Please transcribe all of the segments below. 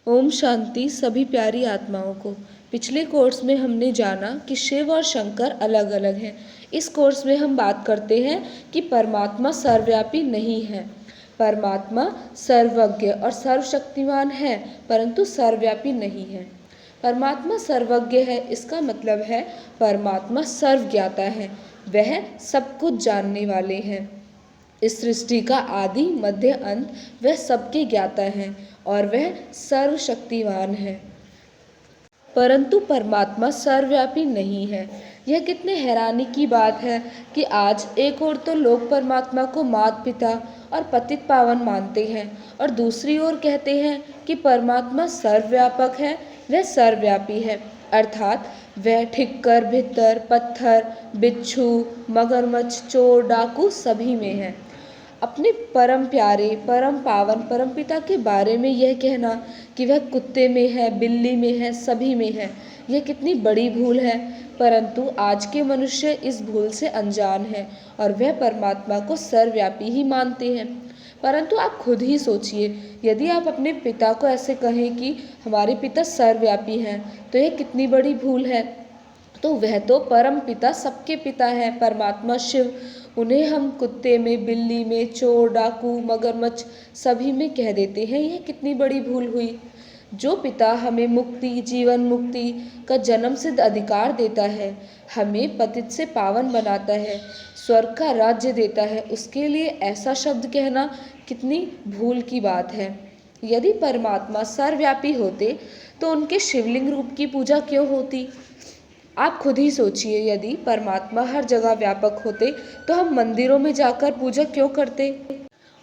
ओम शांति सभी प्यारी आत्माओं को। पिछले कोर्स में हमने जाना कि शिव और शंकर अलग अलग हैं। इस कोर्स में हम बात करते हैं कि परमात्मा सर्वव्यापी नहीं है। परमात्मा सर्वज्ञ और सर्वशक्तिमान है, परंतु सर्वव्यापी नहीं है। परमात्मा सर्वज्ञ है, इसका मतलब है परमात्मा सर्वज्ञाता है, वह सब कुछ जानने वाले हैं। इस सृष्टि का आदि मध्य अंत वह सबके ज्ञाता है और वह सर्वशक्तिवान है। परंतु परमात्मा सर्वव्यापी नहीं है। यह कितने हैरानी की बात है कि आज एक ओर तो लोग परमात्मा को माता पिता और पतित पावन मानते हैं और दूसरी ओर कहते हैं कि परमात्मा सर्वव्यापक है, वह सर्वव्यापी है, अर्थात वह ठिक्कर भित्तर पत्थर बिच्छू मगरमच्छ चोर डाकू सभी में है। अपने परम प्यारे परम पावन परम पिता के बारे में यह कहना कि वह कुत्ते में है, बिल्ली में है, सभी में है, यह कितनी बड़ी भूल है। परंतु आज के मनुष्य इस भूल से अनजान है और वह परमात्मा को सर्वव्यापी ही मानते हैं। परंतु आप खुद ही सोचिए, यदि आप अपने पिता को ऐसे कहें कि हमारे पिता सर्वव्यापी हैं, तो यह कितनी बड़ी भूल है। तो वह तो परम पिता सबके पिता है, परमात्मा शिव। उन्हें हम कुत्ते में, बिल्ली में, चोर डाकू मगरमच्छ सभी में कह देते हैं, यह कितनी बड़ी भूल हुई। जो पिता हमें मुक्ति, जीवन मुक्ति का जन्म सिद्ध अधिकार देता है, हमें पतित से पावन बनाता है, स्वर्ग का राज्य देता है, उसके लिए ऐसा शब्द कहना कितनी भूल की बात है। यदि परमात्मा सर्वव्यापी होते तो उनके शिवलिंग रूप की पूजा क्यों होती। आप खुद ही सोचिए, यदि परमात्मा हर जगह व्यापक होते तो हम मंदिरों में जाकर पूजा क्यों करते,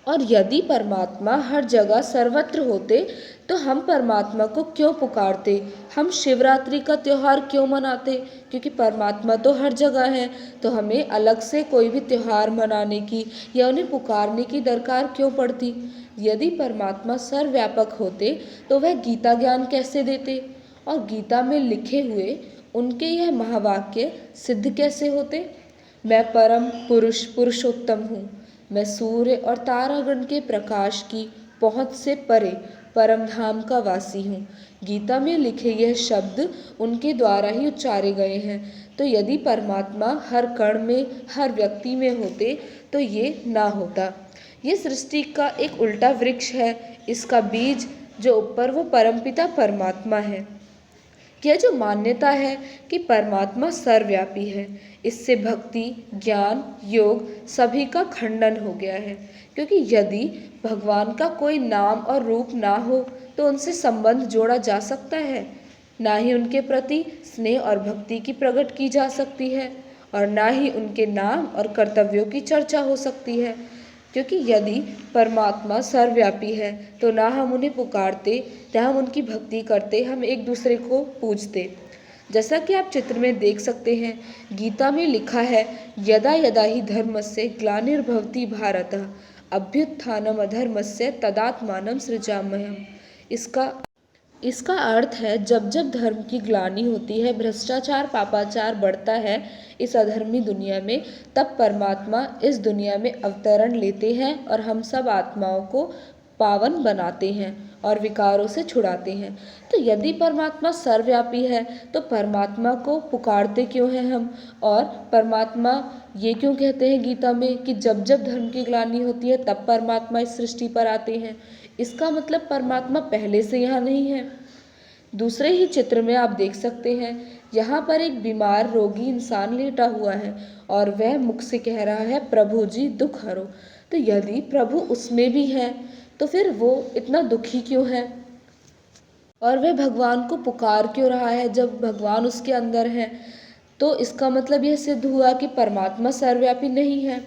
और यदि परमात्मा हर जगह सर्वत्र होते तो हम परमात्मा को क्यों पुकारते, हम शिवरात्रि का त्यौहार क्यों मनाते। क्योंकि परमात्मा तो हर जगह है, तो हमें अलग से कोई भी त्यौहार मनाने की या उन्हें पुकारने की दरकार क्यों पड़ती। यदि परमात्मा सर्वव्यापक होते तो वह गीता ज्ञान कैसे देते, और गीता में लिखे हुए उनके यह महावाक्य सिद्ध कैसे होते। मैं परम पुरुष पुरुषोत्तम हूँ, मैं सूर्य और तारागण के प्रकाश की पहुँच से परे परम धाम का वासी हूँ। गीता में लिखे यह शब्द उनके द्वारा ही उच्चारे गए हैं। तो यदि परमात्मा हर कण में, हर व्यक्ति में होते तो ये ना होता। ये सृष्टि का एक उल्टा वृक्ष है, इसका बीज जो ऊपर वो परमपिता परमात्मा है। यह जो मान्यता है कि परमात्मा सर्वव्यापी है, इससे भक्ति, ज्ञान, योग सभी का खंडन हो गया है। क्योंकि यदि भगवान का कोई नाम और रूप ना हो तो उनसे संबंध जोड़ा जा सकता है, ना ही उनके प्रति स्नेह और भक्ति की प्रकट की जा सकती है, और ना ही उनके नाम और कर्तव्यों की चर्चा हो सकती है। क्योंकि यदि परमात्मा सर्वव्यापी है तो ना हम उन्हें पुकारते, ना हम उनकी भक्ति करते, हम एक दूसरे को पूजते। जैसा कि आप चित्र में देख सकते हैं, गीता में लिखा है, यदा यदा ही धर्मस्य ग्लानिर्भवति भारत अभ्युत्थानम अधर्मस्य तदात्मानं सृजाम्यहम्। इसका अर्थ है, जब जब धर्म की ग्लानि होती है, भ्रष्टाचार पापाचार बढ़ता है इस अधर्मी दुनिया में, तब परमात्मा इस दुनिया में अवतरण लेते हैं और हम सब आत्माओं को पावन बनाते हैं और विकारों से छुड़ाते हैं। तो यदि परमात्मा सर्वव्यापी है तो परमात्मा को पुकारते क्यों हैं हम, और परमात्मा ये क्यों कहते हैं गीता में कि जब जब धर्म की ग्लानि होती है तब परमात्मा इस सृष्टि पर आते हैं। इसका मतलब परमात्मा पहले से यहाँ नहीं है। दूसरे ही चित्र में आप देख सकते हैं, यहाँ पर एक बीमार रोगी इंसान लेटा हुआ है और वह मुख से कह रहा है, प्रभु जी दुख हरो। तो यदि प्रभु उसमें भी है तो फिर वो इतना दुखी क्यों है, और वह भगवान को पुकार क्यों रहा है जब भगवान उसके अंदर है। तो इसका मतलब यह सिद्ध हुआ कि परमात्मा सर्वव्यापी नहीं है।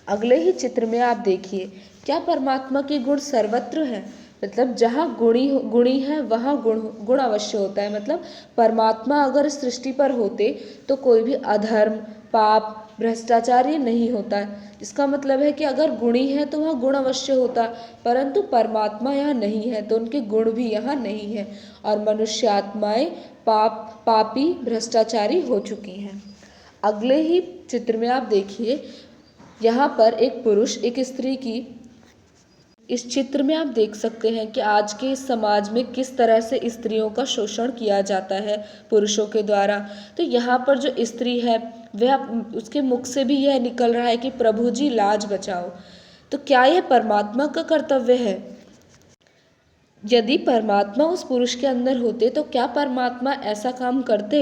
अगले ही चित्र में आप देखिए, क्या परमात्मा के गुण सर्वत्र है, मतलब जहाँ गुणी है वहाँ गुण अवश्य होता है। मतलब परमात्मा अगर इस सृष्टि पर होते तो कोई भी अधर्म, पाप, भ्रष्टाचार ये नहीं होता। इसका मतलब है कि अगर गुणी है तो वहाँ गुण अवश्य होता, परंतु परमात्मा यहाँ नहीं है तो उनके गुण भी यहाँ नहीं है, और मनुष्य आत्माएं पापी भ्रष्टाचारी हो चुकी हैं। अगले ही चित्र में आप देखिए, यहाँ पर एक पुरुष एक स्त्री की इस चित्र में आप देख सकते हैं कि आज के इस समाज में किस तरह से स्त्रियों का शोषण किया जाता है पुरुषों के द्वारा। तो यहाँ पर जो स्त्री है वह उसके मुख से भी यह निकल रहा है कि प्रभु जी लाज बचाओ। तो क्या यह परमात्मा का कर्तव्य है? यदि परमात्मा उस पुरुष के अंदर होते तो क्या परमात्मा ऐसा काम करते?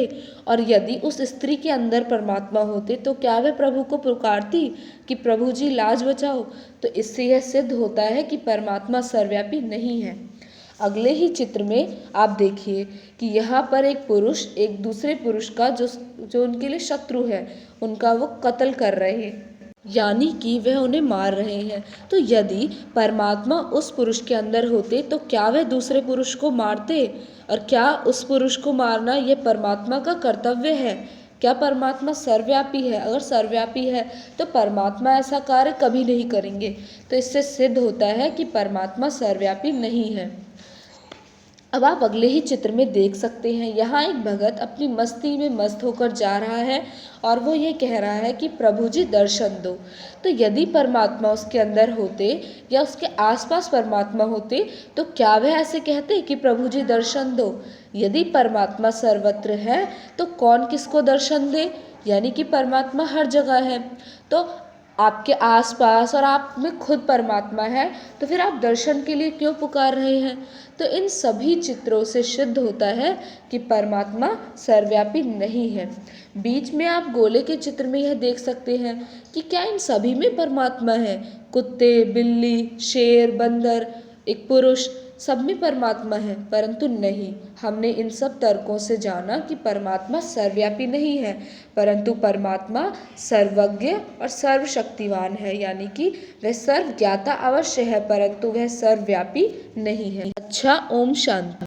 और यदि उस स्त्री के अंदर परमात्मा होते तो क्या वह प्रभु को पुकारती कि प्रभु जी लाज बचाओ? तो इससे यह सिद्ध होता है कि परमात्मा सर्वव्यापी नहीं है। अगले ही चित्र में आप देखिए कि यहाँ पर एक पुरुष एक दूसरे पुरुष का जो उनके लिए शत्रु है उनका वो कत्ल कर रहे हैं, यानी कि वह उन्हें मार रहे हैं। तो यदि परमात्मा उस पुरुष के अंदर होते तो क्या वह दूसरे पुरुष को मारते? और क्या उस पुरुष को मारना यह परमात्मा का कर्तव्य है? क्या परमात्मा सर्वव्यापी है? अगर सर्वव्यापी है तो परमात्मा ऐसा कार्य कभी नहीं करेंगे। तो इससे सिद्ध होता है कि परमात्मा सर्वव्यापी नहीं है। अब आप अगले ही चित्र में देख सकते हैं, यहाँ एक भगत अपनी मस्ती में मस्त होकर जा रहा है और वो ये कह रहा है कि प्रभु जी दर्शन दो। तो यदि परमात्मा उसके अंदर होते या उसके आसपास परमात्मा होते तो क्या वह ऐसे कहते कि प्रभु जी दर्शन दो? यदि परमात्मा सर्वत्र है तो कौन किसको दर्शन दे? यानी कि परमात्मा हर जगह है। तो आपके आसपास और आप में खुद परमात्मा है, तो फिर आप दर्शन के लिए क्यों पुकार रहे हैं? तो इन सभी चित्रों से सिद्ध होता है कि परमात्मा सर्वव्यापी नहीं है। बीच में आप गोले के चित्र में यह देख सकते हैं कि क्या इन सभी में परमात्मा है? कुत्ते, बिल्ली, शेर, बंदर, एक पुरुष, सब में परमात्मा है, परंतु नहीं। हमने इन सब तर्कों से जाना कि परमात्मा सर्वव्यापी नहीं है, परंतु परमात्मा सर्वज्ञ और सर्वशक्तिवान है, यानी कि वह सर्वज्ञाता अवश्य है परंतु वह सर्वव्यापी नहीं है। अच्छा, ओम शांति।